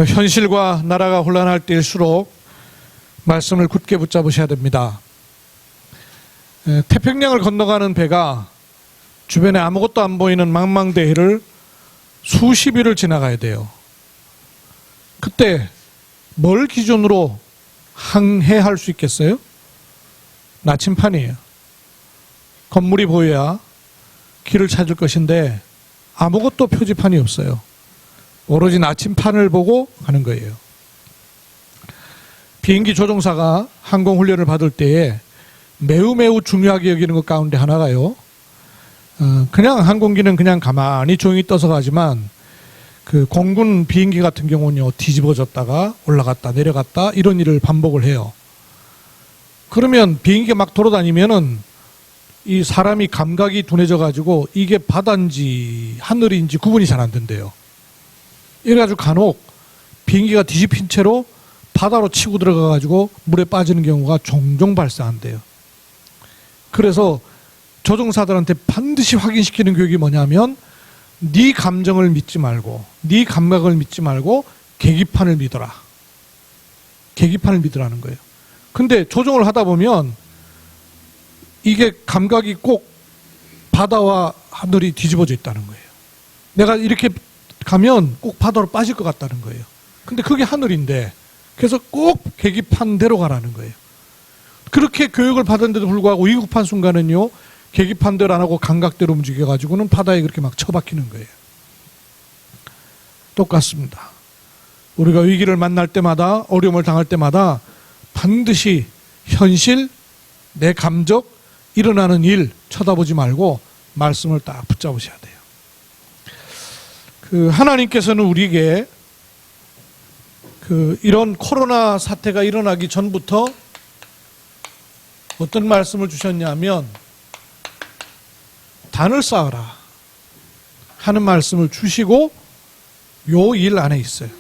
현실과 나라가 혼란할 때일수록 말씀을 굳게 붙잡으셔야 됩니다. 태평양을 건너가는 배가 주변에 아무것도 안 보이는 망망대해를 수십 일을 지나가야 돼요. 그때 뭘 기준으로 항해할 수 있겠어요? 나침판이에요. 건물이 보여야 길을 찾을 것인데 아무것도 표지판이 없어요. 오로지 나침판을 보고 가는 거예요. 비행기 조종사가 항공훈련을 받을 때에 매우 중요하게 여기는 것 가운데 하나가요. 그냥 항공기는 그냥 가만히 조용히 떠서 가지만 그 공군 비행기 같은 경우는요, 뒤집어졌다가 올라갔다 내려갔다 이런 일을 반복을 해요. 그러면 비행기가 막 돌아다니면은 이 사람이 감각이 둔해져 가지고 이게 바다인지 하늘인지 구분이 잘 안 된대요. 이래가지고 간혹 비행기가 뒤집힌 채로 바다로 치고 들어가 가지고 물에 빠지는 경우가 종종 발생한대요. 그래서 조종사들한테 반드시 확인시키는 교육이 뭐냐면 네 감정을 믿지 말고 네 감각을 믿지 말고 계기판을 믿어라. 계기판을 믿으라는 거예요. 근데 조종을 하다 보면 이게 감각이 꼭 바다와 하늘이 뒤집어져 있다는 거예요. 내가 이렇게 가면 꼭 바다로 빠질 것 같다는 거예요. 근데 그게 하늘인데 그래서 꼭 계기판대로 가라는 거예요. 그렇게 교육을 받았는데도 불구하고 위급한 순간은요, 계기판대로 안 하고 감각대로 움직여가지고는 바다에 그렇게 막 처박히는 거예요. 똑같습니다. 우리가 위기를 만날 때마다 어려움을 당할 때마다 반드시 현실, 내 감적, 일어나는 일 쳐다보지 말고 말씀을 딱 붙잡으셔야 돼요. 하나님께서는 우리에게 이런 코로나 사태가 일어나기 전부터 어떤 말씀을 주셨냐면 단을 쌓아라 하는 말씀을 주시고 요 일 안에 있어요.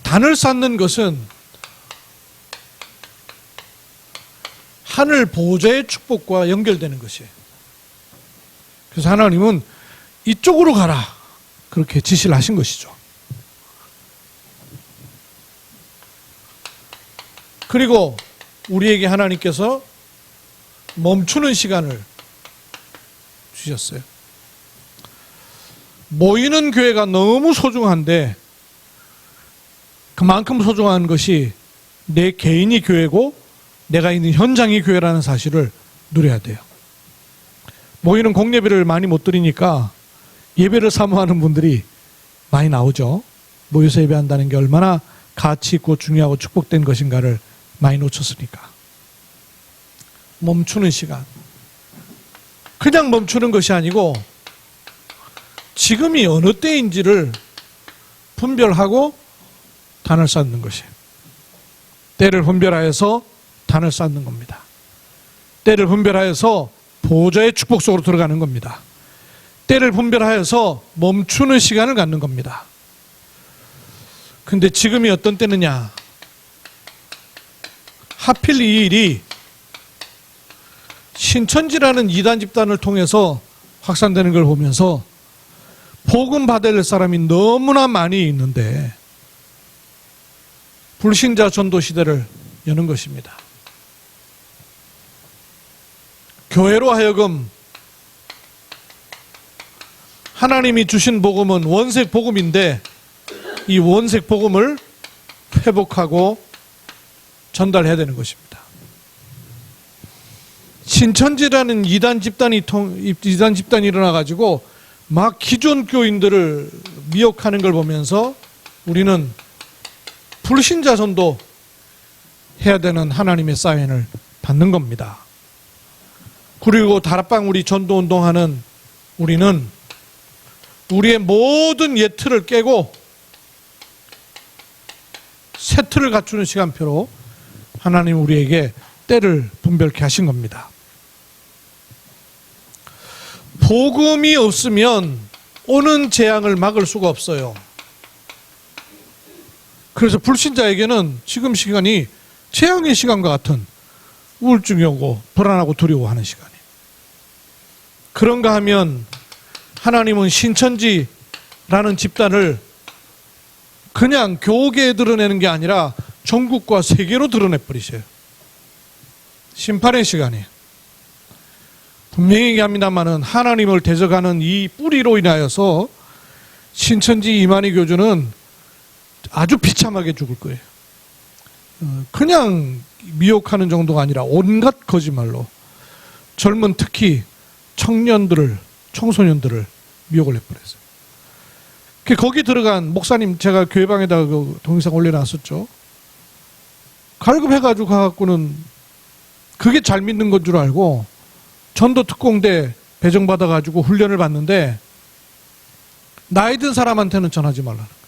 단을 쌓는 것은 하늘 보좌의 축복과 연결되는 것이에요. 그래서 하나님은 이쪽으로 가라 그렇게 지시를 하신 것이죠. 그리고 우리에게 하나님께서 멈추는 시간을 주셨어요. 모이는 교회가 너무 소중한데 그만큼 소중한 것이 내 개인이 교회고 내가 있는 현장이 교회라는 사실을 누려야 돼요. 모이는 공예배를 많이 못 드리니까 예배를 사모하는 분들이 많이 나오죠. 모여서 예배한다는 게 얼마나 가치 있고 중요하고 축복된 것인가를 많이 놓쳤으니까. 멈추는 시간. 그냥 멈추는 것이 아니고 지금이 어느 때인지를 분별하고 단을 쌓는 것이에요. 때를 분별하여서 단을 쌓는 겁니다. 때를 분별하여서 보좌의 축복 속으로 들어가는 겁니다. 때를 분별하여서 멈추는 시간을 갖는 겁니다. 근데 지금이 어떤 때느냐? 하필 이 일이 신천지라는 이단 집단을 통해서 확산되는 걸 보면서 복음 받을 사람이 너무나 많이 있는데 불신자 전도 시대를 여는 것입니다. 교회로 하여금 하나님이 주신 복음은 원색 복음인데 이 원색 복음을 회복하고 전달해야 되는 것입니다. 신천지라는 이단 집단이 일어나가지고 막 기존 교인들을 미혹하는 걸 보면서 우리는 불신자 전도 해야 되는 하나님의 사인을 받는 겁니다. 그리고 다락방 우리 전도 운동하는 우리는 우리의 모든 옛 틀을 깨고 새 틀을 갖추는 시간표로 하나님 우리에게 때를 분별케 하신 겁니다. 복음이 없으면 오는 재앙을 막을 수가 없어요. 그래서 불신자에게는 지금 시간이 재앙의 시간과 같은 우울증이 오고 불안하고 두려워하는 시간이에요. 그런가 하면 하나님은 신천지라는 집단을 그냥 교계에 드러내는 게 아니라 전국과 세계로 드러내버리셔요. 심판의 시간이에요. 분명히 얘기합니다마는 하나님을 대적하는 이 뿌리로 인하여서 신천지 이만희 교주는 아주 비참하게 죽을 거예요. 그냥 미혹하는 정도가 아니라 온갖 거짓말로 젊은 특히 청년들을, 청소년들을 미혹을 해버렸어요. 거기 들어간 목사님, 제가 교회방에다가 그 동영상 올려놨었죠. 갈급해가지고 가갖고는 그게 잘 믿는 건 줄 알고 전도 특공대 배정받아가지고 훈련을 받는데 나이 든 사람한테는 전하지 말라는 거예요.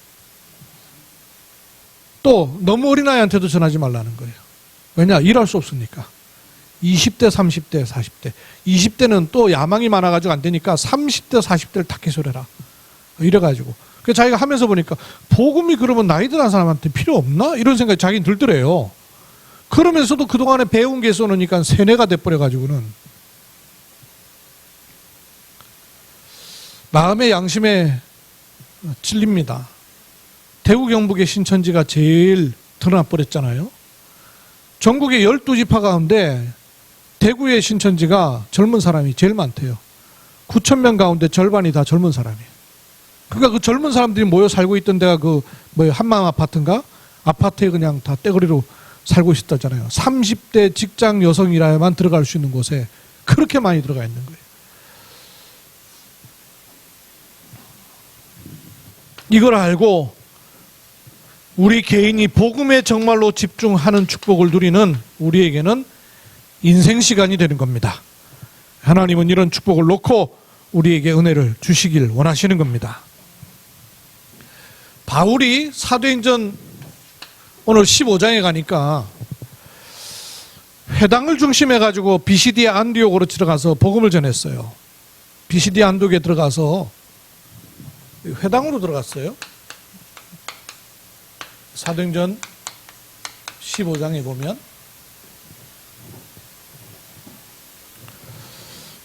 또 너무 어린아이한테도 전하지 말라는 거예요. 왜냐? 일할 수 없으니까. 20대, 30대, 40대. 20대는 또 야망이 많아가지고 안 되니까 30대, 40대를 다 개설해라. 이래가지고. 그래서 자기가 하면서 보니까 복음이 그러면 나이 든 사람한테 필요 없나? 이런 생각이 자기는 들더래요. 그러면서도 그동안에 배운 게 쏘니까 세뇌가 돼버려가지고는 마음의 양심에 찔립니다. 대구 경북의 신천지가 제일 드러나버렸잖아요. 전국의 12지파 가운데 대구의 신천지가 젊은 사람이 제일 많대요. 9,000명 가운데 절반이 다 젊은 사람이에요. 그러니까 그 젊은 사람들이 모여 살고 있던 데가 한마음 아파트인가? 아파트에 그냥 다 떼거리로 살고 있었잖아요. 30대 직장 여성이라야만 들어갈 수 있는 곳에 그렇게 많이 들어가 있는 거예요. 이걸 알고 우리 개인이 복음에 정말로 집중하는 축복을 누리는 우리에게는 인생 시간이 되는 겁니다. 하나님은 이런 축복을 놓고 우리에게 은혜를 주시길 원하시는 겁니다. 바울이 사도행전 오늘 15장에 가니까 회당을 중심해 가지고 비시디아 안디옥으로 들어가서 복음을 전했어요. 비시디아 안디옥에 들어가서 회당으로 들어갔어요. 사도행전 15장에 보면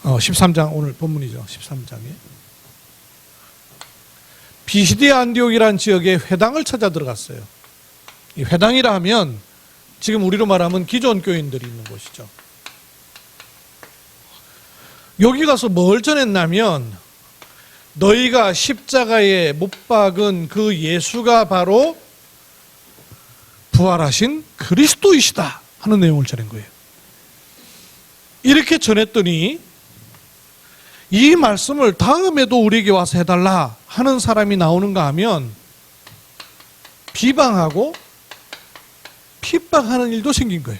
13장 오늘 본문이죠. 13장에 비시디아 안디옥이라는 지역에 회당을 찾아 들어갔어요. 이 회당이라 하면 지금 우리로 말하면 기존 교인들이 있는 곳이죠. 여기 가서 뭘 전했냐면 너희가 십자가에 못 박은 그 예수가 바로 부활하신 그리스도이시다 하는 내용을 전한 거예요. 이렇게 전했더니 이 말씀을 다음에도 우리에게 와서 해달라 하는 사람이 나오는가 하면 비방하고 핍박하는 일도 생긴 거예요.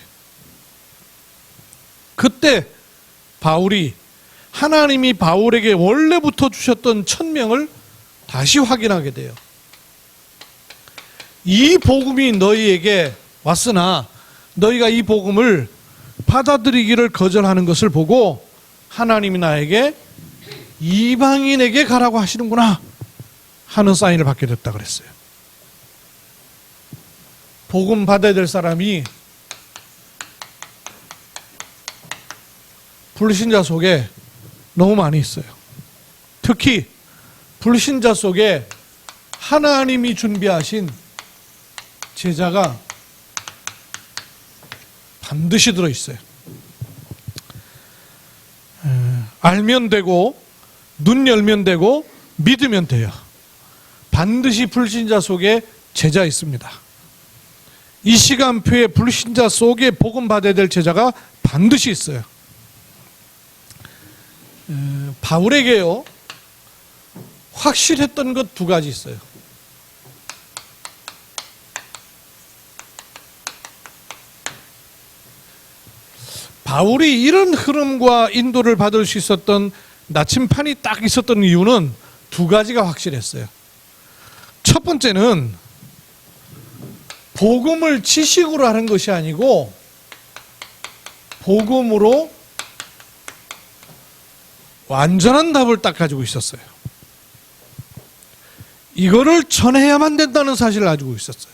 그때 바울이 하나님이 바울에게 원래부터 주셨던 천명을 다시 확인하게 돼요. 이 복음이 너희에게 왔으나 너희가 이 복음을 받아들이기를 거절하는 것을 보고 하나님이 나에게 이방인에게 가라고 하시는구나 하는 사인을 받게 됐다 그랬어요. 복음 받아야 될 사람이 불신자 속에 너무 많이 있어요. 특히 불신자 속에 하나님이 준비하신 제자가 반드시 들어있어요. 알면 되고 눈 열면 되고 믿으면 돼요. 반드시 불신자 속에 제자 있습니다. 이 시간표에 불신자 속에 복음 받아야 될 제자가 반드시 있어요. 바울에게요 확실했던 것 두 가지 있어요. 바울이 이런 흐름과 인도를 받을 수 있었던 나침판이 딱 있었던 이유는 두 가지가 확실했어요. 첫 번째는 복음을 지식으로 하는 것이 아니고 복음으로 완전한 답을 딱 가지고 있었어요. 이거를 전해야만 된다는 사실을 가지고 있었어요.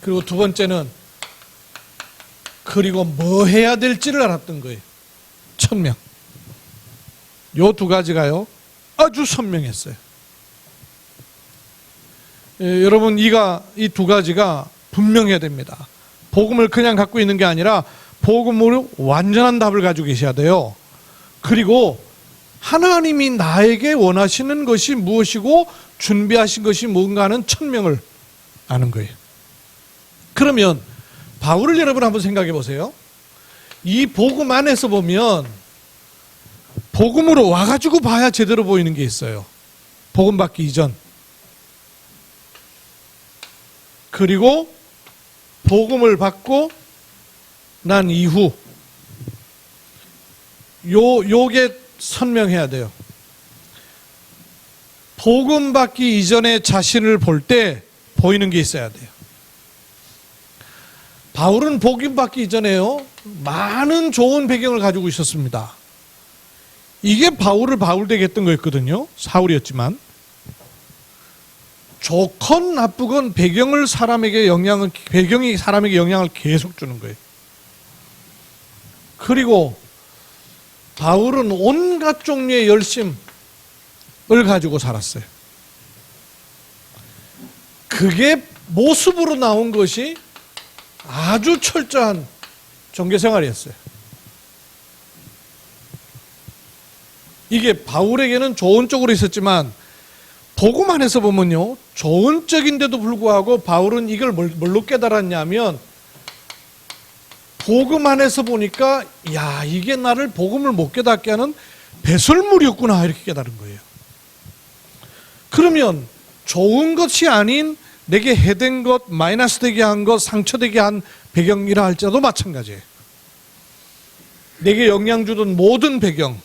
그리고 두 번째는 그리고 뭐 해야 될지를 알았던 거예요. 천명. 요 두 가지가요 아주 선명했어요. 여러분 이 두 가지가 분명해야 됩니다. 복음을 그냥 갖고 있는 게 아니라 복음으로 완전한 답을 가지고 계셔야 돼요. 그리고 하나님이 나에게 원하시는 것이 무엇이고 준비하신 것이 뭔가 하는 천명을 아는 거예요. 그러면 바울을 여러분 한번 생각해 보세요. 이 복음 안에서 보면 복음으로 와가지고 봐야 제대로 보이는 게 있어요. 복음 받기 이전. 그리고 복음을 받고 난 이후. 요게 선명해야 돼요. 복음 받기 이전에 자신을 볼 때 보이는 게 있어야 돼요. 바울은 복음 받기 이전에요 많은 좋은 배경을 가지고 있었습니다. 이게 바울을 바울 되게 했던 거였거든요. 사울이었지만 좋건 나쁘건 배경이 사람에게 영향을 계속 주는 거예요. 그리고 바울은 온갖 종류의 열심을 가지고 살았어요. 그게 모습으로 나온 것이 아주 철저한 종교생활이었어요. 이게 바울에게는 좋은 쪽으로 있었지만 복음 안에서 보면요 좋은 쪽인데도 불구하고 바울은 이걸 뭘로 깨달았냐면 복음 안에서 보니까 야 이게 나를 복음을 못 깨닫게 하는 배설물이었구나 이렇게 깨달은 거예요. 그러면 좋은 것이 아닌 내게 해된 것, 마이너스 되게 한 것, 상처되게 한 배경이라 할지라도 마찬가지예요. 내게 영향 주던 모든 배경,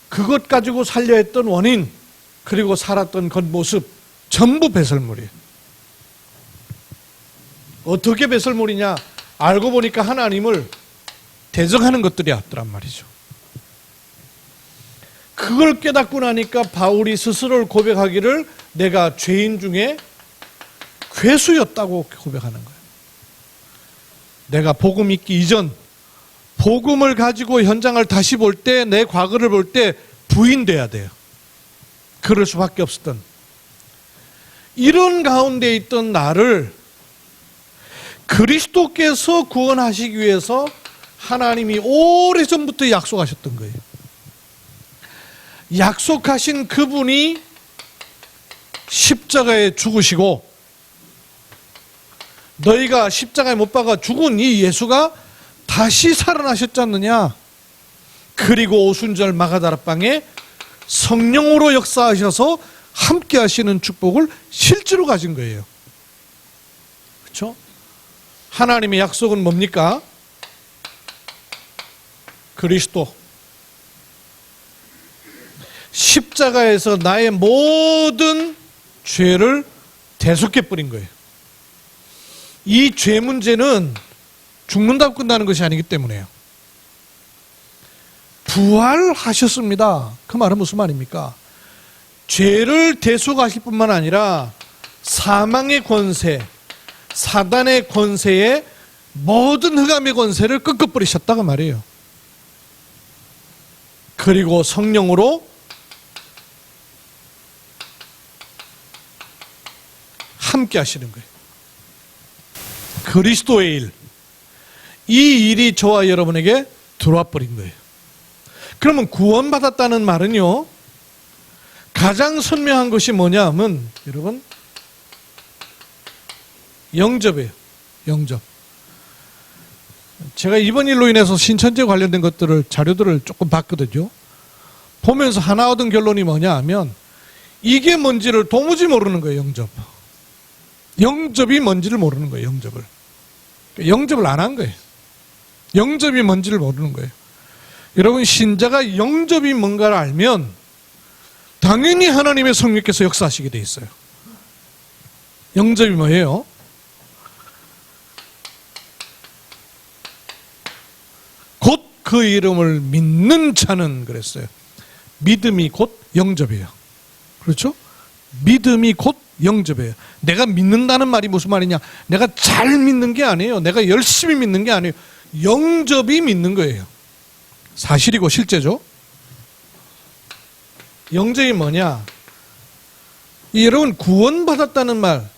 그것 가지고 살려 했던 원인, 그리고 살았던 겉모습 전부 배설물이에요. 어떻게 배설물이냐? 알고 보니까 하나님을 대적하는 것들이었더란 말이죠. 그걸 깨닫고 나니까 바울이 스스로를 고백하기를 내가 죄인 중에 괴수였다고 고백하는 거예요. 내가 복음 있기 이전 복음을 가지고 현장을 다시 볼 때 내 과거를 볼 때 부인돼야 돼요. 그럴 수밖에 없었던 이런 가운데 있던 나를 그리스도께서 구원하시기 위해서 하나님이 오래전부터 약속하셨던 거예요. 약속하신 그분이 십자가에 죽으시고 너희가 십자가에 못 박아 죽은 이 예수가 다시 살아나셨지 않느냐. 그리고 오순절 마가다락방에 성령으로 역사하셔서 함께 하시는 축복을 실제로 가진 거예요. 그렇죠? 하나님의 약속은 뭡니까? 그리스도. 십자가에서 나의 모든 죄를 대속해 버린 거예요. 이 죄 문제는 죽는다고 끝나는 것이 아니기 때문에요. 부활하셨습니다. 그 말은 무슨 말입니까? 죄를 대속하실 뿐만 아니라 사망의 권세, 사단의 권세에 모든 흑암의 권세를 꺾어버리셨다고 말이에요. 그리고 성령으로 함께 하시는 거예요. 그리스도의 일. 이 일이 저와 여러분에게 들어와 버린 거예요. 그러면 구원받았다는 말은요, 가장 선명한 것이 뭐냐 하면, 여러분, 영접이에요. 영접. 제가 이번 일로 인해서 신천지에 관련된 자료들을 조금 봤거든요. 보면서 하나 얻은 결론이 뭐냐 하면, 이게 뭔지를 도무지 모르는 거예요, 영접. 영접이 뭔지를 모르는 거예요, 영접을. 영접을 안 한 거예요. 영접이 뭔지를 모르는 거예요. 여러분, 신자가 영접이 뭔가를 알면 당연히 하나님의 성령께서 역사하시게 돼 있어요. 영접이 뭐예요? 곧 그 이름을 믿는 자는 그랬어요. 믿음이 곧 영접이에요. 그렇죠? 믿음이 곧 영접이에요. 내가 믿는다는 말이 무슨 말이냐? 내가 잘 믿는 게 아니에요. 내가 열심히 믿는 게 아니에요. 영접이 믿는 거예요. 사실이고 실제죠. 영접이 뭐냐? 여러분, 구원받았다는 말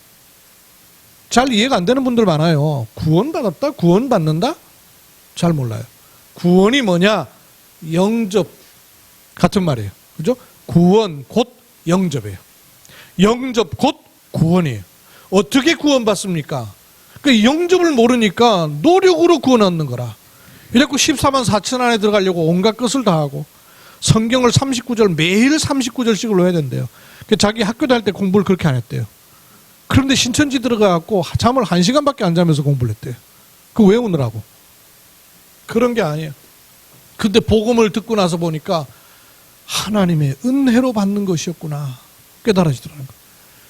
잘 이해가 안 되는 분들 많아요. 구원받았다? 구원받는다? 잘 몰라요. 구원이 뭐냐? 영접 같은 말이에요. 그죠? 구원 곧 영접이에요. 영접 곧 구원이에요. 어떻게 구원받습니까? 그 영접을 모르니까 노력으로 구원 얻는 거라. 이래갖고 14만 4천 안에 들어가려고 온갖 것을 다 하고 성경을 39절 매일 39절씩을 넣어야 된대요. 자기 학교 다닐 때 공부를 그렇게 안 했대요. 그런데 신천지 들어가갖고 잠을 1시간밖에 안 자면서 공부를 했대요. 그 외우느라고. 그런 게 아니에요. 근데 복음을 듣고 나서 보니까 하나님의 은혜로 받는 것이었구나 깨달아지더라는 거예요.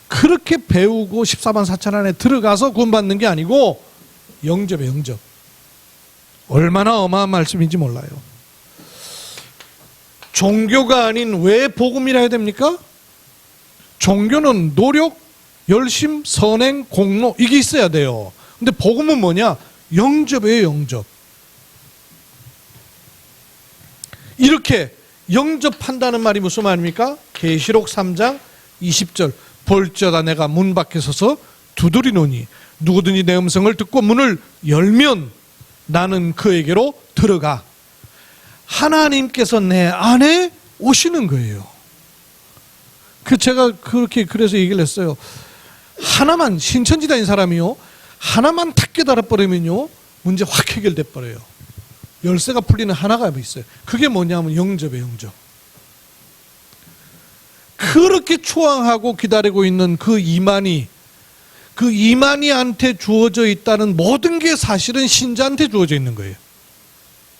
그렇게 배우고 14만 4천 안에 들어가서 구원받는 게 아니고 영접이에요. 영접. 얼마나 어마어마한 말씀인지 몰라요. 종교가 아닌 왜 복음이라 해야 됩니까? 종교는 노력, 열심, 선행, 공로 이게 있어야 돼요. 근데 복음은 뭐냐? 영접이에요. 영접. 이렇게 영접한다는 말이 무슨 말입니까? 계시록 3장 20절 볼지어다 내가 문 밖에 서서 두드리노니 누구든지 내 음성을 듣고 문을 열면 나는 그에게로 들어가. 하나님께서 내 안에 오시는 거예요. 제가 그래서 얘기를 했어요. 하나만 신천지 다닌 사람이요 하나만 탁 깨달아버리면요 문제 확 해결돼 버려요. 열쇠가 풀리는 하나가 있어요. 그게 뭐냐면 영접이에요. 영접. 그렇게 초항하고 기다리고 있는 그 이만희한테 주어져 있다는 모든 게 사실은 신자한테 주어져 있는 거예요.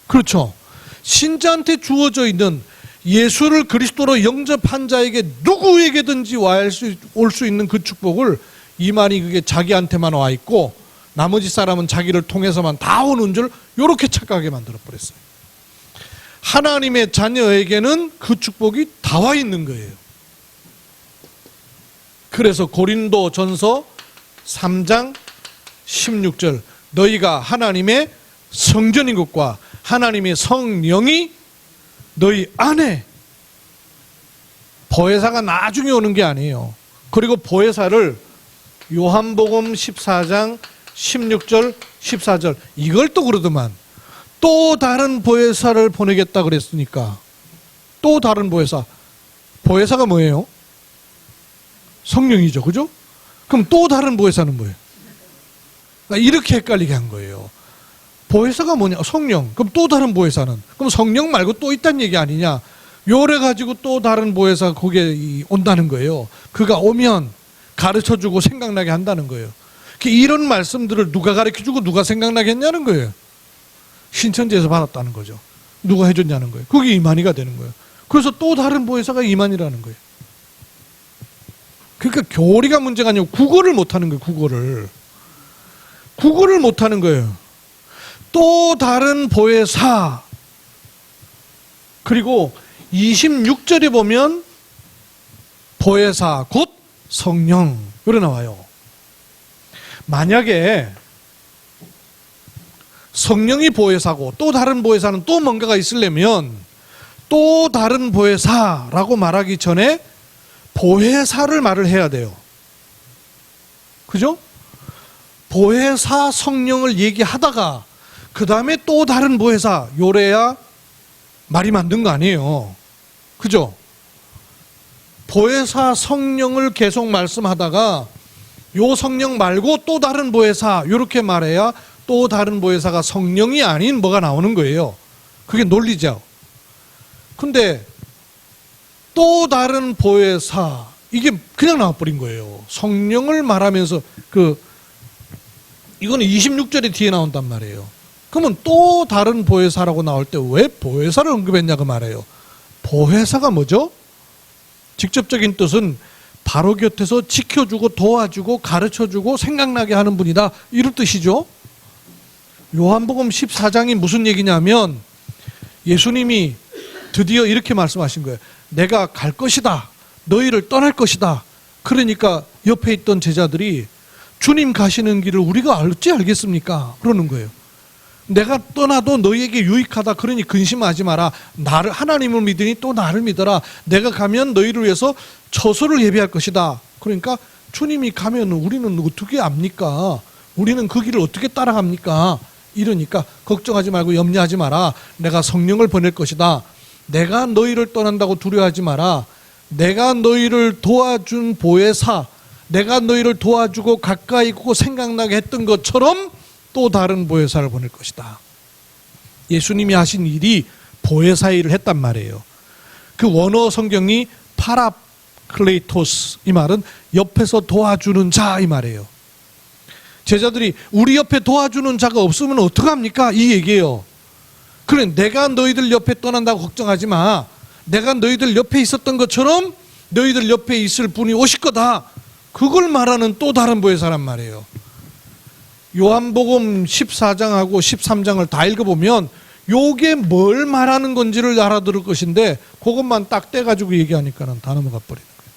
그렇죠? 신자한테 주어져 있는 예수를 그리스도로 영접한 자에게 누구에게든지 올 수 있는 그 축복을 이만희 그게 자기한테만 와 있고 나머지 사람은 자기를 통해서만 다 오는 줄 이렇게 착각하게 만들어버렸어요. 하나님의 자녀에게는 그 축복이 다 와 있는 거예요. 그래서 고린도 전서 3장 16절 너희가 하나님의 성전인 것과 하나님의 성령이 너희 안에 보혜사가 나중에 오는 게 아니에요. 그리고 보혜사를 요한복음 14장 16절 14절 이걸 또 그러더만 또 다른 보혜사를 보내겠다 그랬으니까 또 다른 보혜사가 뭐예요? 성령이죠. 그죠? 그럼 또 다른 보혜사는 뭐예요? 이렇게 헷갈리게 한 거예요. 보혜사가 뭐냐? 성령. 그럼 또 다른 보혜사는? 그럼 성령 말고 또 있다는 얘기 아니냐? 요래 가지고 또 다른 보혜사가 거기에 온다는 거예요. 그가 오면 가르쳐주고 생각나게 한다는 거예요. 이런 말씀들을 누가 가르쳐주고 누가 생각나게 했냐는 거예요. 신천지에서 받았다는 거죠. 누가 해줬냐는 거예요. 그게 이만희가 되는 거예요. 그래서 또 다른 보혜사가 이만희라는 거예요. 그러니까 교리가 문제가 아니고 국어를 못하는 거예요. 국어를 못하는 거예요. 또 다른 보혜사. 그리고 26절에 보면 보혜사 곧 성령 이렇게 나와요. 만약에 성령이 보혜사고 또 다른 보혜사는 또 뭔가가 있으려면 또 다른 보혜사라고 말하기 전에 보혜사를 말을 해야 돼요. 그죠? 보혜사 성령을 얘기하다가 그 다음에 또 다른 보혜사 요래야 말이 맞는 거 아니에요. 그죠? 보혜사 성령을 계속 말씀하다가 요 성령 말고 또 다른 보혜사 이렇게 말해야 또 다른 보혜사가 성령이 아닌 뭐가 나오는 거예요. 그게 논리죠. 근데 또 다른 보혜사 이게 그냥 나와버린 거예요. 성령을 말하면서 이거는 26절에 뒤에 나온단 말이에요. 그러면 또 다른 보혜사라고 나올 때 왜 보혜사를 언급했냐고 말해요. 보혜사가 뭐죠? 직접적인 뜻은 바로 곁에서 지켜주고 도와주고 가르쳐주고 생각나게 하는 분이다 이런 뜻이죠. 요한복음 14장이 무슨 얘기냐면 예수님이 드디어 이렇게 말씀하신 거예요. 내가 갈 것이다. 너희를 떠날 것이다. 그러니까 옆에 있던 제자들이 주님 가시는 길을 우리가 어찌 알겠습니까? 그러는 거예요. 내가 떠나도 너희에게 유익하다. 그러니 근심하지 마라. 나를, 하나님을 믿으니 또 나를 믿어라. 내가 가면 너희를 위해서 처소를 예비할 것이다. 그러니까 주님이 가면 우리는 어떻게 압니까? 우리는 그 길을 어떻게 따라갑니까? 이러니까 걱정하지 말고 염려하지 마라. 내가 성령을 보낼 것이다. 내가 너희를 떠난다고 두려워하지 마라. 내가 너희를 도와준 보혜사, 내가 너희를 도와주고 가까이 있고 생각나게 했던 것처럼 또 다른 보혜사를 보낼 것이다. 예수님이 하신 일이 보혜사 일을 했단 말이에요. 그 원어 성경이 파라클레이토스, 이 말은 옆에서 도와주는 자, 이 말이에요. 제자들이 우리 옆에 도와주는 자가 없으면 어떡합니까? 이 얘기예요. 그래, 내가 너희들 옆에 떠난다고 걱정하지 마. 내가 너희들 옆에 있었던 것처럼 너희들 옆에 있을 분이 오실 거다. 그걸 말하는 또 다른 보혜사란 말이에요. 요한복음 14장하고 13장을 다 읽어보면 요게 뭘 말하는 건지를 알아들을 것인데 그것만 딱 떼가지고 얘기하니까는 다 넘어가 버리는 거예요.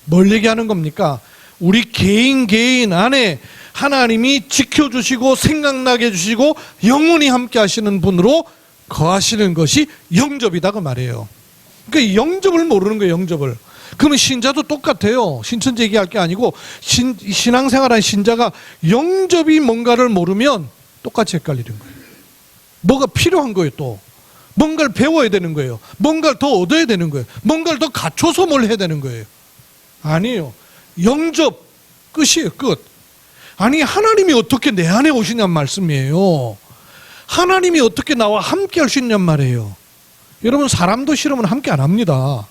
뭘 얘기하는 겁니까? 우리 개인 안에 하나님이 지켜주시고 생각나게 해주시고 영원히 함께 하시는 분으로 거하시는 것이 영접이다 그 말이에요. 그러니까 영접을 모르는 거예요. 영접을. 그러면 신자도 똑같아요. 신천지 얘기할 게 아니고 신앙생활한 신자가 영접이 뭔가를 모르면 똑같이 헷갈리는 거예요. 뭐가 필요한 거예요. 또 뭔가를 배워야 되는 거예요. 뭔가를 더 얻어야 되는 거예요. 뭔가를 더 갖춰서 뭘 해야 되는 거예요. 아니에요. 영접 끝이에요. 끝. 아니, 하나님이 어떻게 내 안에 오시냔 말씀이에요. 하나님이 어떻게 나와 함께 할 수 있냔 말이에요. 여러분, 사람도 싫으면 함께 안 합니다.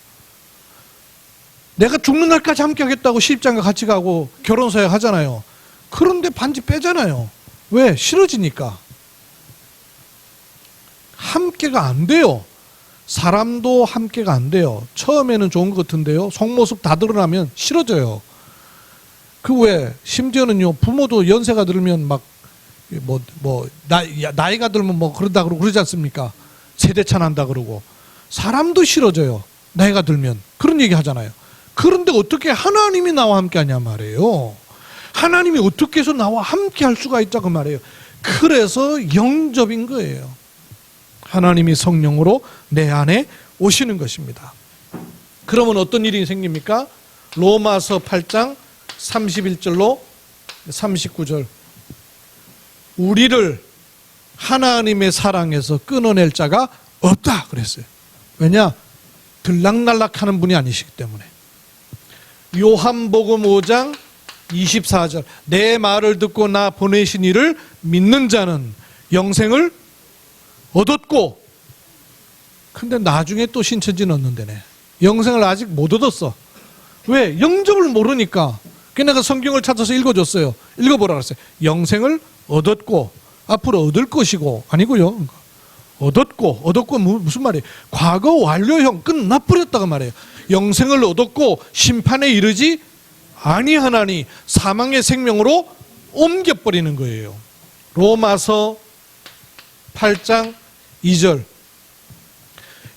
내가 죽는 날까지 함께 하겠다고 시집장가 같이 가고 결혼서약 하잖아요. 그런데 반지 빼잖아요. 왜? 싫어지니까. 함께가 안 돼요. 사람도 함께가 안 돼요. 처음에는 좋은 것 같은데요. 속모습 다 드러나면 싫어져요. 그 왜? 심지어는요, 부모도 연세가 들면 막 나이가 들면 뭐 그런다 그러고 그러지 않습니까? 세대차 난다 그러고. 사람도 싫어져요. 나이가 들면. 그런 얘기 하잖아요. 그런데 어떻게 하나님이 나와 함께 하냐 말이에요. 하나님이 어떻게 해서 나와 함께 할 수가 있다고 말이에요. 그래서 영접인 거예요. 하나님이 성령으로 내 안에 오시는 것입니다. 그러면 어떤 일이 생깁니까? 로마서 8장 31절로 39절. 우리를 하나님의 사랑에서 끊어낼 자가 없다 그랬어요. 왜냐? 들락날락하는 분이 아니시기 때문에. 요한복음 5장 24절. 내 말을 듣고 나 보내신 이를 믿는 자는 영생을 얻었고, 근데 나중에 또 신천지 넣는다네. 영생을 아직 못 얻었어. 왜? 영접을 모르니까. 그래서 내가 성경을 찾아서 읽어줬어요. 읽어보라 그랬어요. 영생을 얻었고, 앞으로 얻을 것이고, 아니고요. 얻었고 무슨 말이에요? 과거 완료형 끝나버렸다고 말이에요. 영생을 얻었고 심판에 이르지 아니하나니 사망의 생명으로 옮겨버리는 거예요. 로마서 8장 2절.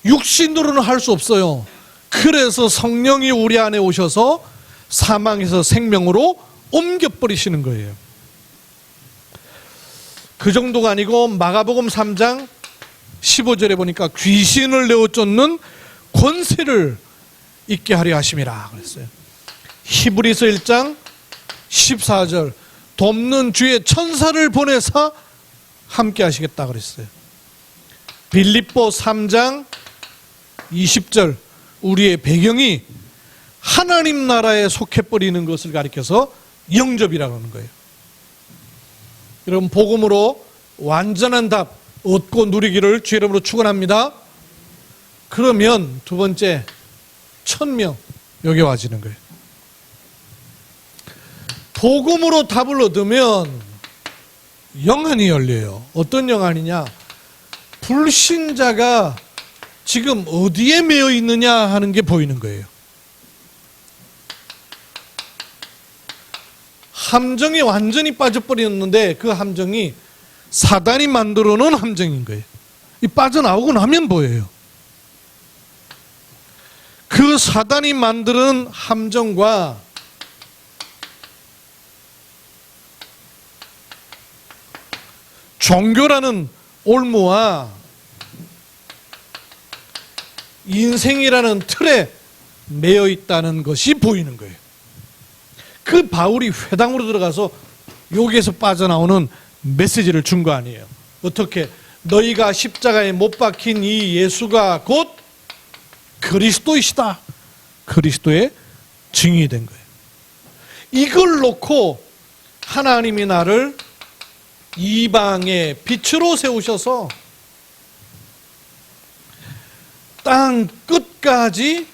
육신으로는 할 수 없어요. 그래서 성령이 우리 안에 오셔서 사망에서 생명으로 옮겨버리시는 거예요. 그 정도가 아니고 마가복음 3장 15절에 보니까 귀신을 내어 쫓는 권세를 있게 하려 하심이라 그랬어요. 히브리서 1장 14절. 돕는 주의 천사를 보내사 함께 하시겠다 그랬어요. 빌립보 3장 20절. 우리의 배경이 하나님 나라에 속해버리는 것을 가리켜서 영접이라고 하는 거예요. 여러분, 복음으로 완전한 답 얻고 누리기를 주의 이름으로 축원합니다. 그러면 두 번째, 1000명 여기 와지는 거예요. 복음으로 답을 얻으면 영안이 열려요. 어떤 영안이냐? 불신자가 지금 어디에 매여 있느냐 하는 게 보이는 거예요. 함정에 완전히 빠져버렸는데 그 함정이 사단이 만들어 놓은 함정인 거예요. 이 빠져나오고 나면 보여요. 그 사단이 만드는 함정과 종교라는 올무와 인생이라는 틀에 매여 있다는 것이 보이는 거예요. 그 바울이 회당으로 들어가서 여기에서 빠져나오는 메시지를 준 거 아니에요. 어떻게? 너희가 십자가에 못 박힌 이 예수가 곧 그리스도이시다. 그리스도의 증인이 된 거예요. 이걸 놓고 하나님이 나를 이방의 빛으로 세우셔서 땅 끝까지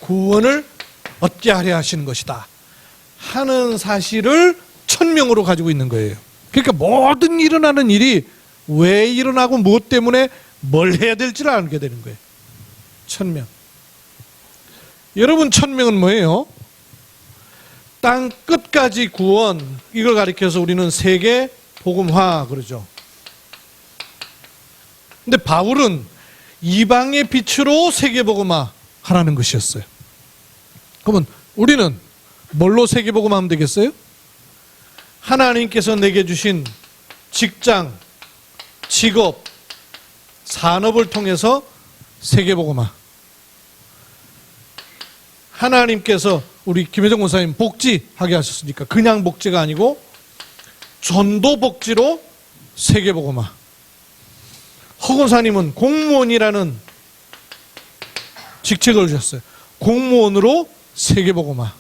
구원을 얻게 하려 하시는 것이다 하는 사실을 천명으로 가지고 있는 거예요. 그러니까 모든 일어나는 일이 왜 일어나고 무엇 때문에 뭘 해야 될지를 알게 되는 거예요. 천명. 여러분, 천명은 뭐예요? 땅 끝까지 구원, 이걸 가리켜서 우리는 세계 복음화 그러죠. 근데 바울은 이방의 빛으로 세계 복음화 하라는 것이었어요. 그러면 우리는 뭘로 세계 복음화하면 되겠어요? 하나님께서 내게 주신 직장, 직업, 산업을 통해서 세계 복음화. 하나님께서 우리 김혜정 목사님 복지하게 하셨으니까 그냥 복지가 아니고 전도 복지로 세계 복음화. 허 권사님은 공무원이라는 직책을 주셨어요. 공무원으로 세계 복음화.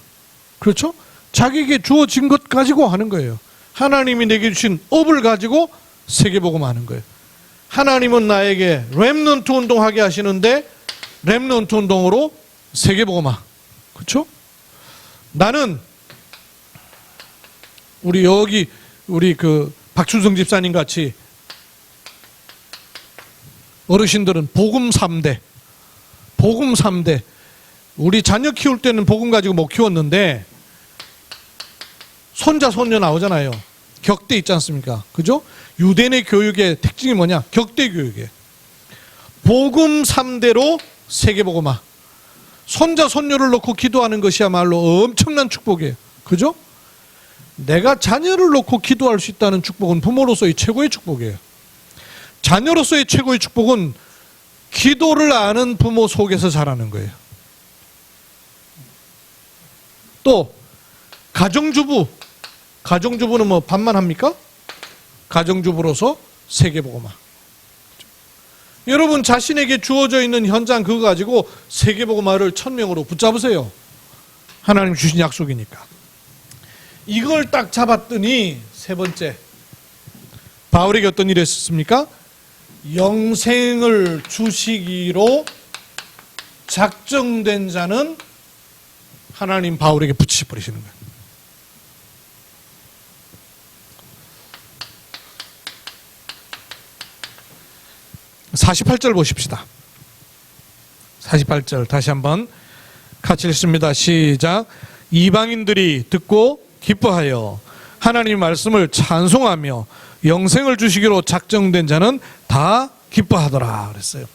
그렇죠? 자기에게 주어진 것 가지고 하는 거예요. 하나님이 내게 주신 업을 가지고 세계 복음화 하는 거예요. 하나님은 나에게 렘넌트 운동하게 하시는데 렘넌트 운동으로 세계 복음화. 그렇죠? 나는 우리 그 박춘성 집사님 같이 어르신들은 복음 3대, 복음 3대. 우리 자녀 키울 때는 복음 가지고 못 키웠는데 손자 손녀 나오잖아요. 격대 있지 않습니까? 그죠? 유대인의 교육의 특징이 뭐냐? 격대 교육이에요. 복음 3대로 세계 복음화. 손자 손녀를 놓고 기도하는 것이야말로 엄청난 축복이에요. 그죠? 내가 자녀를 놓고 기도할 수 있다는 축복은 부모로서의 최고의 축복이에요. 자녀로서의 최고의 축복은 기도를 아는 부모 속에서 자라는 거예요. 또 가정주부는 뭐 반만 합니까? 가정주부로서 세계복음화. 여러분 자신에게 주어져 있는 현장 그거 가지고 세계복음화를 천명으로 붙잡으세요. 하나님 주신 약속이니까. 이걸 딱 잡았더니 세 번째, 바울에게 어떤 일이 있었습니까? 영생을 주시기로 작정된 자는 하나님 바울에게 붙이버리시는 거예요. (48절) 보십시다. 48절 다시 한번 같이 읽습니다. 시작. 이방인들이 듣고 기뻐하여 하나님의 말씀을 찬송하며 영생을 주시기로 작정된 자는 다 기뻐하더라 그랬어요.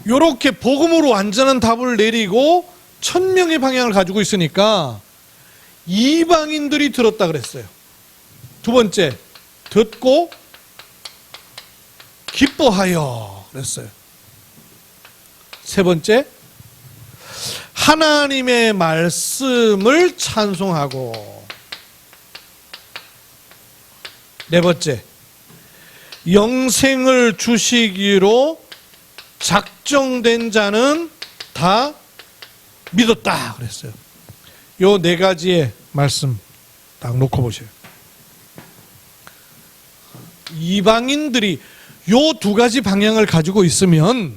이렇게 복음으로 완전한 답을 내리고 천명의 방향을 가지고 있으니까 이방인들이 들었다 그랬어요. 두 번째, 듣고 기뻐하여 그랬어요. 세 번째, 하나님의 말씀을 찬송하고. 네 번째, 영생을 주시기로 작정된 자는 다 믿었다 그랬어요. 요 네 가지의 말씀 딱 놓고 보세요. 이방인들이 요 두 가지 방향을 가지고 있으면,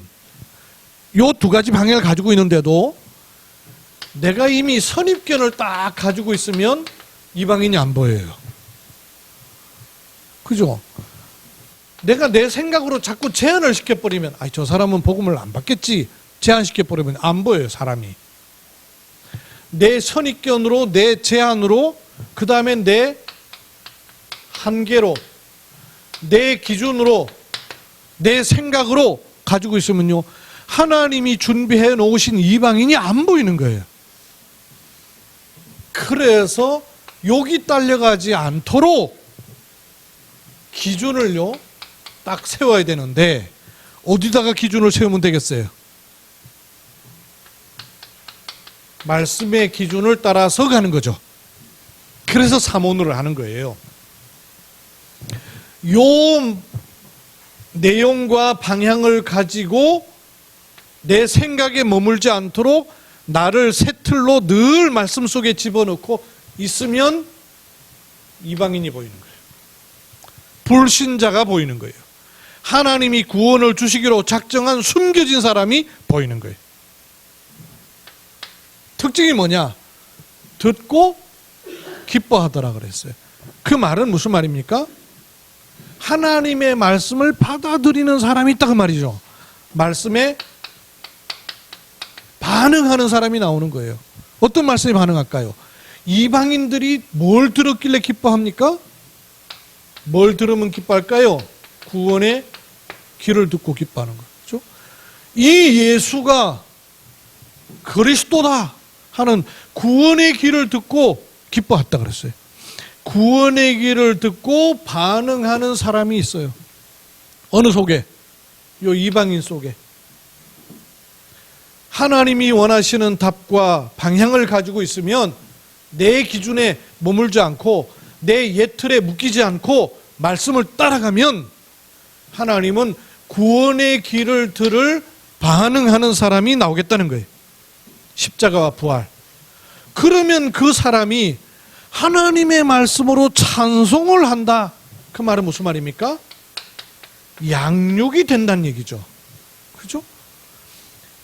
요 두 가지 방향을 가지고 있는데도 내가 이미 선입견을 딱 가지고 있으면 이방인이 안 보여요. 그죠? 내가 내 생각으로 자꾸 제한을 시켜버리면 저 사람은 복음을 안 받겠지 제한시켜버리면 안 보여요. 사람이 내 선입견으로, 내 제한으로, 그 다음에 내 한계로, 내 기준으로, 내 생각으로 가지고 있으면요, 하나님이 준비해 놓으신 이방인이 안 보이는 거예요. 그래서 욕이 딸려가지 않도록 기준을요 딱 세워야 되는데 어디다가 기준을 세우면 되겠어요? 말씀의 기준을 따라서 가는 거죠. 그래서 삼원을 하는 거예요. 요 내용과 방향을 가지고 내 생각에 머물지 않도록 나를 새 틀로 늘 말씀 속에 집어넣고 있으면 이방인이 보이는 거예요. 불신자가 보이는 거예요. 하나님이 구원을 주시기로 작정한 숨겨진 사람이 보이는 거예요. 특징이 뭐냐? 듣고 기뻐하더라 그랬어요. 그 말은 무슨 말입니까? 하나님의 말씀을 받아들이는 사람이 있다 그 말이죠. 말씀에 반응하는 사람이 나오는 거예요. 어떤 말씀에 반응할까요? 이방인들이 뭘 들었길래 기뻐합니까? 뭘 들으면 기뻐할까요? 구원의 길을 듣고 기뻐하는 거죠. 이 예수가 그리스도다 하는 구원의 길을 듣고 기뻐했다 그랬어요. 구원의 길을 듣고 반응하는 사람이 있어요. 어느 속에? 요 이방인 속에. 하나님이 원하시는 답과 방향을 가지고 있으면 내 기준에 머물지 않고 내 옛 틀에 묶이지 않고 말씀을 따라가면 하나님은 구원의 길을 들을 반응하는 사람이 나오겠다는 거예요. 십자가와 부활. 그러면 그 사람이 하나님의 말씀으로 찬송을 한다. 그 말은 무슨 말입니까? 양육이 된다는 얘기죠. 그죠?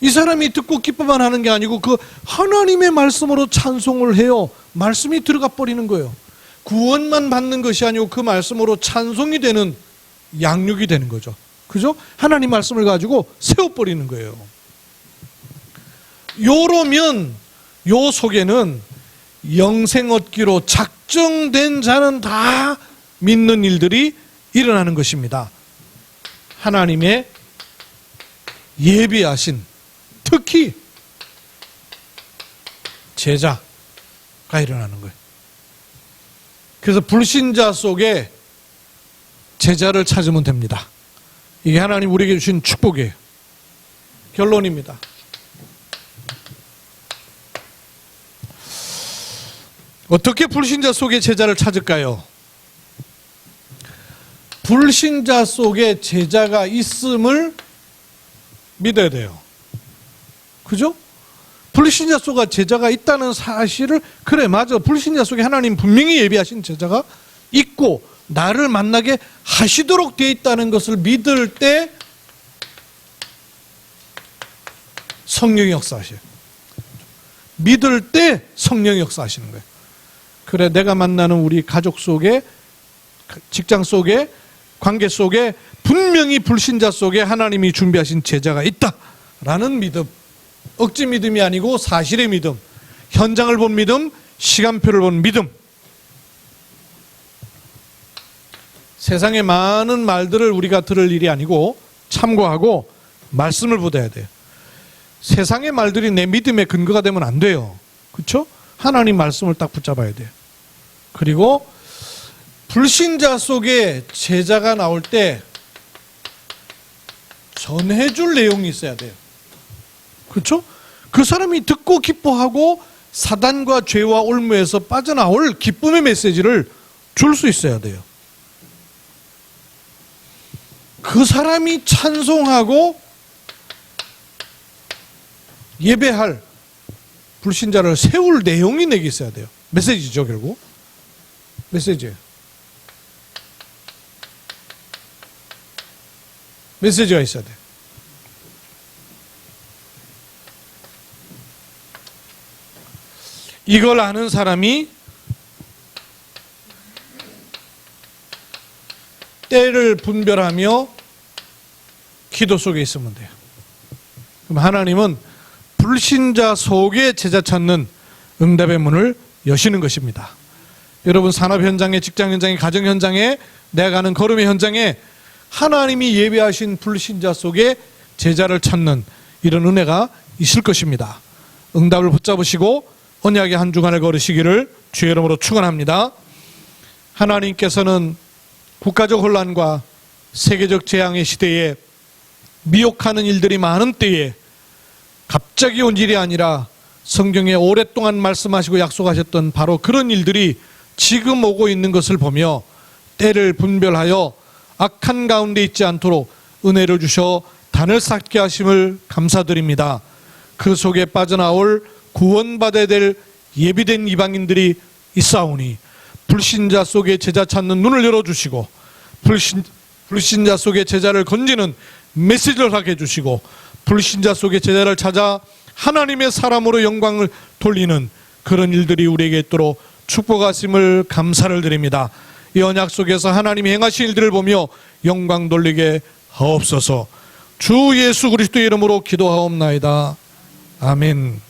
이 사람이 듣고 기뻐만 하는 게 아니고 그 하나님의 말씀으로 찬송을 해요. 말씀이 들어가 버리는 거예요. 구원만 받는 것이 아니고 그 말씀으로 찬송이 되는 양육이 되는 거죠. 그죠? 하나님 말씀을 가지고 세워버리는 거예요. 요러면 요 속에는 영생 얻기로 작정된 자는 다 믿는 일들이 일어나는 것입니다. 하나님의 예비하신 특히 제자가 일어나는 거예요. 그래서 불신자 속에 제자를 찾으면 됩니다. 이게 하나님 우리에게 주신 축복이에요. 결론입니다. 어떻게 불신자 속에 제자를 찾을까요? 불신자 속에 제자가 있음을 믿어야 돼요. 그죠? 불신자 속에 제자가 있다는 사실을, 그래 맞아, 불신자 속에 하나님 분명히 예비하신 제자가 있고 나를 만나게 하시도록 되어 있다는 것을 믿을 때 성령이 역사하셔요. 믿을 때 성령이 역사하시는 거예요. 그래, 내가 만나는 우리 가족 속에, 직장 속에, 관계 속에 분명히 불신자 속에 하나님이 준비하신 제자가 있다라는 믿음. 억지 믿음이 아니고 사실의 믿음, 현장을 본 믿음, 시간표를 본 믿음. 세상의 많은 말들을 우리가 들을 일이 아니고 참고하고 말씀을 붙여야 돼요. 세상의 말들이 내 믿음의 근거가 되면 안 돼요. 그렇죠? 하나님 말씀을 딱 붙잡아야 돼요. 그리고 불신자 속에 제자가 나올 때 전해줄 내용이 있어야 돼요. 그렇죠? 그 사람이 듣고 기뻐하고 사단과 죄와 올무에서 빠져나올 기쁨의 메시지를 줄 수 있어야 돼요. 그 사람이 찬송하고 예배할 불신자를 세울 내용이 내게 있어야 돼요. 메시지죠, 결국. 메시지예요. 메시지가 있어야 돼요. 이걸 아는 사람이 때를 분별하며 기도 속에 있으면 돼요. 그럼 하나님은 불신자 속에 제자 찾는 응답의 문을 여시는 것입니다. 여러분, 산업 현장에, 직장 현장에, 가정 현장에, 내가 가는 걸음의 현장에 하나님이 예비하신 불신자 속에 제자를 찾는 이런 은혜가 있을 것입니다. 응답을 붙잡으시고 언약의 한 주간을 걸으시기를 주의 이름으로 축원합니다. 하나님께서는 국가적 혼란과 세계적 재앙의 시대에 미혹하는 일들이 많은 때에 갑자기 온 일이 아니라 성경에 오랫동안 말씀하시고 약속하셨던 바로 그런 일들이 지금 오고 있는 것을 보며 때를 분별하여 악한 가운데 있지 않도록 은혜를 주셔 단을 쌓게 하심을 감사드립니다. 그 속에 빠져나올 구원받아야 될 예비된 이방인들이 있사오니 불신자 속에 제자 찾는 눈을 열어주시고 불신자 속에 제자를 건지는 메시지를 하게 해주시고 불신자 속에 제자를 찾아 하나님의 사람으로 영광을 돌리는 그런 일들이 우리에게 있도록 축복하심을 감사를 드립니다. 이 언약 속에서 하나님이 행하신 일들을 보며 영광 돌리게 하옵소서. 주 예수 그리스도의 이름으로 기도하옵나이다. 아멘.